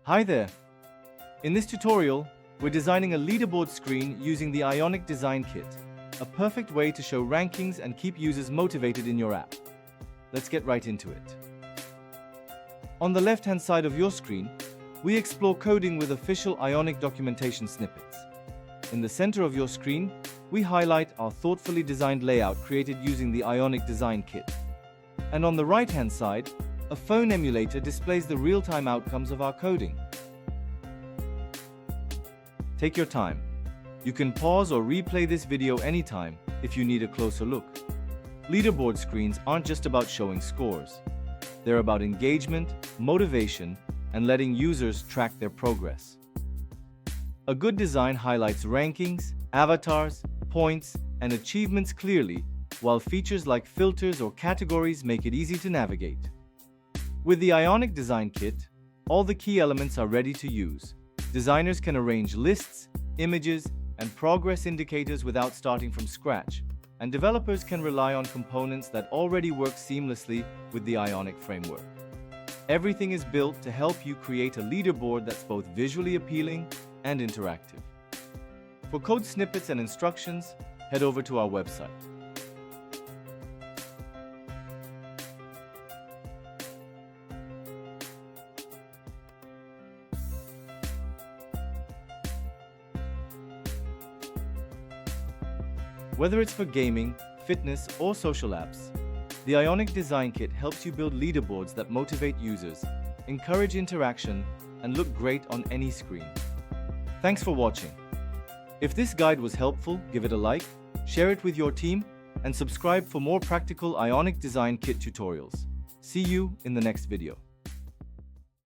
Hi there! In this tutorial, we're designing a leaderboard screen using the Ionic Design Kit, a perfect way to show rankings and keep users motivated in your app. Let's get right into it. On the left-hand side of your screen, we explore coding with official Ionic documentation snippets. In the center of your screen, we highlight our thoughtfully designed layout created using the Ionic Design Kit. And on the right-hand side, a phone emulator displays the real-time outcomes of our coding. Take your time. You can pause or replay this video anytime if you need a closer look. Leaderboard screens aren't just about showing scores. They're about engagement, motivation, and letting users track their progress. A good design highlights rankings, avatars, points, and achievements clearly, while features like filters or categories make it easy to navigate. With the Ionic Design Kit, all the key elements are ready to use. Designers can arrange lists, images, and progress indicators without starting from scratch, and developers can rely on components that already work seamlessly with the Ionic framework. Everything is built to help you create a leaderboard that's both visually appealing and interactive. For code snippets and instructions, head over to our website. Whether it's for gaming, fitness, or social apps, the Ionic Design Kit helps you build leaderboards that motivate users, encourage interaction, and look great on any screen. Thanks for watching. If this guide was helpful, give it a like, share it with your team, and subscribe for more practical Ionic Design Kit tutorials. See you in the next video.